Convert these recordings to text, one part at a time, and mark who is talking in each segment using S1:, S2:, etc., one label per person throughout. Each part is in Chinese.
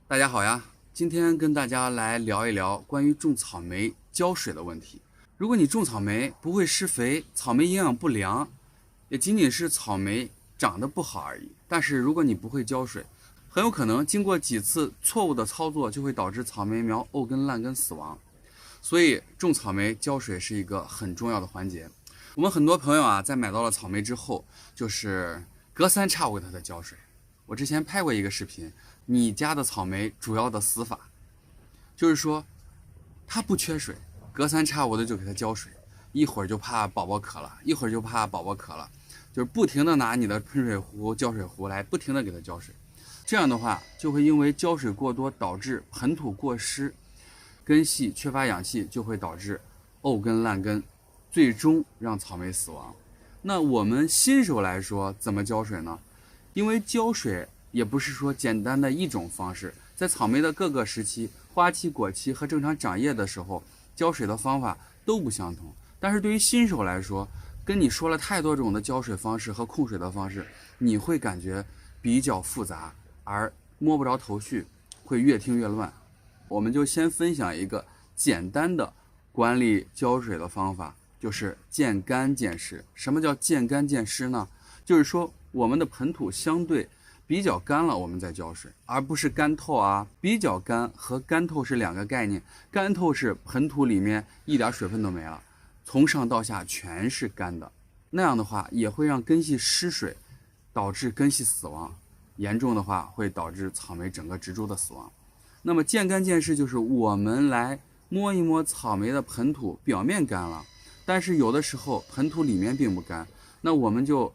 S1: 大家好呀，今天跟大家来聊一聊关于种草莓浇水的问题。如果你种草莓不会施肥，草莓营养不良，也仅仅是草莓长得不好而已。但是如果你不会浇水，很有可能经过几次错误的操作，就会导致草莓苗沤根烂根死亡。所以种草莓浇水是一个很重要的环节。我们很多朋友啊，在买到了草莓之后，就是隔三差五给它的浇水。我之前拍过一个视频，你家的草莓主要的死法，就是说它不缺水，隔三差五的就给它浇水，一会儿就怕宝宝渴了，一会儿就怕宝宝渴了，就是不停的拿你的喷水壶、浇水壶来不停的给它浇水。这样的话，就会因为浇水过多导致盆土过湿，根系缺乏氧气，就会导致沤根烂根，最终让草莓死亡。那我们新手来说，怎么浇水呢？因为浇水也不是说简单的一种方式，在草莓的各个时期，花期、果期和正常长叶的时候，浇水的方法都不相同。但是对于新手来说，跟你说了太多种的浇水方式和控水的方式，你会感觉比较复杂，而摸不着头绪，会越听越乱。我们就先分享一个简单的管理浇水的方法，就是见干见湿。什么叫见干见湿呢？就是说我们的盆土相对比较干了，我们再浇水，而不是干透啊。比较干和干透是两个概念，干透是盆土里面一点水分都没了，从上到下全是干的，那样的话也会让根系失水，导致根系死亡，严重的话会导致草莓整个植株的死亡。那么见干见湿就是我们来摸一摸草莓的盆土，表面干了，但是有的时候盆土里面并不干，那我们就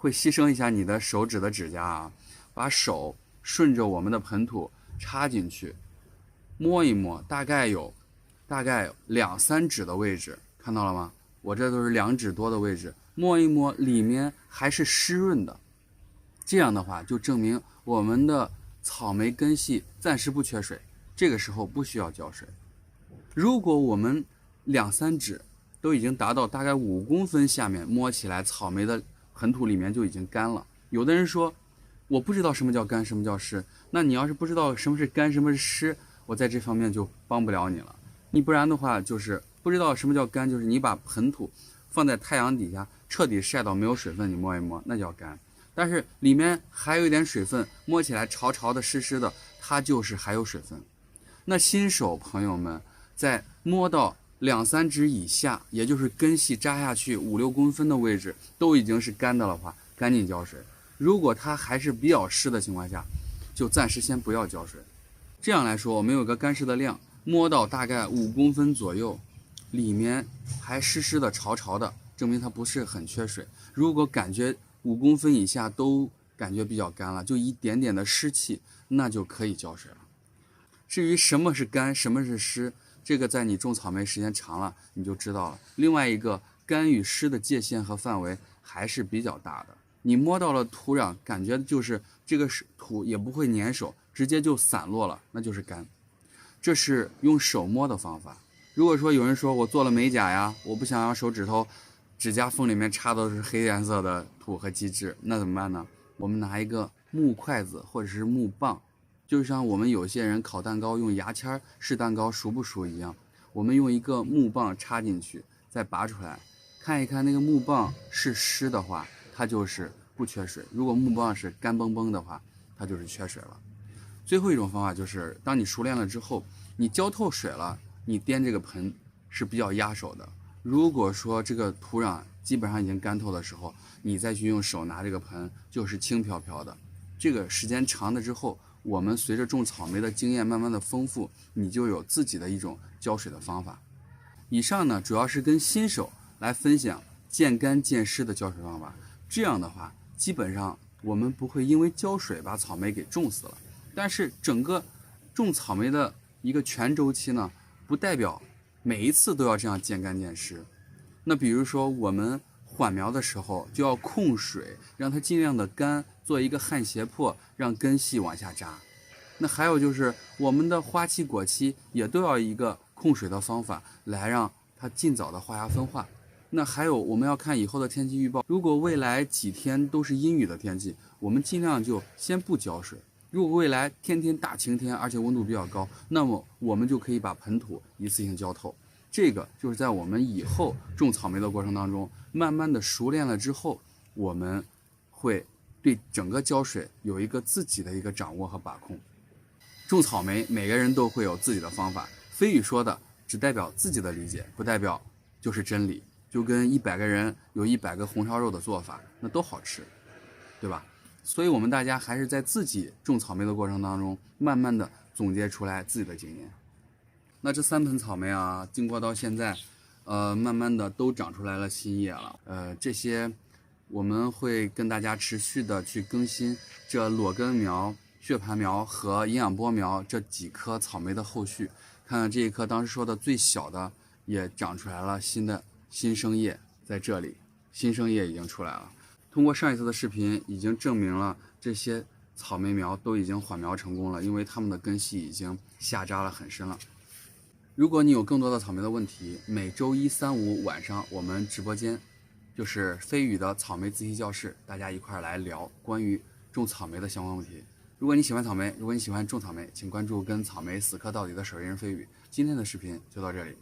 S1: 会牺牲一下你的手指的指甲啊，把手顺着我们的盆土插进去，摸一摸，大概2-3指的位置，看到了吗？我这都是2指多的位置，摸一摸，里面还是湿润的，这样的话就证明我们的草莓根系暂时不缺水，这个时候不需要浇水。如果我们2-3指都已经达到大概5公分下面，摸起来草莓的盆土里面就已经干了。有的人说我不知道什么叫干，什么叫湿，那你要是不知道什么是干，什么是湿，我在这方面就帮不了你了。你不然的话，就是不知道什么叫干，就是你把盆土放在太阳底下，彻底晒到没有水分，你摸一摸，那叫干。但是里面还有一点水分，摸起来潮潮的、湿湿的，它就是还有水分。那新手朋友们在摸到2-3指以下，也就是根系扎下去5-6公分的位置，都已经是干的了话，赶紧浇水。如果它还是比较湿的情况下，就暂时先不要浇水。这样来说，我们有个干湿的量，摸到大概5公分左右，里面还湿湿的、潮潮的，证明它不是很缺水。如果感觉5公分以下都感觉比较干了，就一点点的湿气，那就可以浇水了。至于什么是干，什么是湿，这个在你种草莓时间长了你就知道了。另外一个，干与湿的界限和范围还是比较大的。你摸到了土壤，感觉就是这个土也不会粘手，直接就散落了，那就是干。这是用手摸的方法。如果说有人说我做了美甲呀，我不想让手指头指甲缝里面插的是黑颜色的土和基质，那怎么办呢？我们拿一个木筷子或者是木棒，就像我们有些人烤蛋糕用牙签试蛋糕熟不熟一样，我们用一个木棒插进去，再拔出来，看一看那个木棒是湿的话，它就是不缺水；如果木棒是干崩崩的话，它就是缺水了。最后一种方法就是，当你熟练了之后，你浇透水了，你掂这个盆是比较压手的。如果说这个土壤基本上已经干透的时候，你再去用手拿这个盆，就是轻飘飘的。这个时间长了之后，我们随着种草莓的经验慢慢的丰富，你就有自己的一种浇水的方法。以上呢，主要是跟新手来分享见干见湿的浇水方法。这样的话，基本上我们不会因为浇水把草莓给种死了。但是整个种草莓的一个全周期呢，不代表每一次都要这样见干见湿。那比如说我们缓苗的时候就要控水，让它尽量的干，做一个焊斜坡，让根系往下扎。那还有就是我们的花期果期也都要一个控水的方法，来让它尽早的发芽分化。那还有我们要看以后的天气预报，如果未来几天都是阴雨的天气，我们尽量就先不浇水。如果未来天天大晴天，而且温度比较高，那么我们就可以把盆土一次性浇透。这个就是在我们以后种草莓的过程当中，慢慢的熟练了之后，我们会对整个浇水有一个自己的一个掌握和把控。种草莓每个人都会有自己的方法，飞宇说的只代表自己的理解，不代表就是真理。就跟100个人有100个红烧肉的做法，那都好吃，对吧？所以我们大家还是在自己种草莓的过程当中，慢慢的总结出来自己的经验。那这3盆草莓啊，经过到现在，慢慢的都长出来了新叶了。这些我们会跟大家持续的去更新这裸根苗、血盘苗和营养波苗这几棵草莓的后续。看看这一棵当时说的最小的也长出来了新生叶，在这里新生叶已经出来了。通过上一次的视频已经证明了这些草莓苗都已经缓苗成功了，因为它们的根系已经下扎了很深了。如果你有更多的草莓的问题，每周1、3、5晚上我们直播间就是飞宇的草莓自习教室，大家一块来聊关于种草莓的相关问题。如果你喜欢草莓，如果你喜欢种草莓，请关注跟草莓死磕到底的守夜人飞宇。今天的视频就到这里。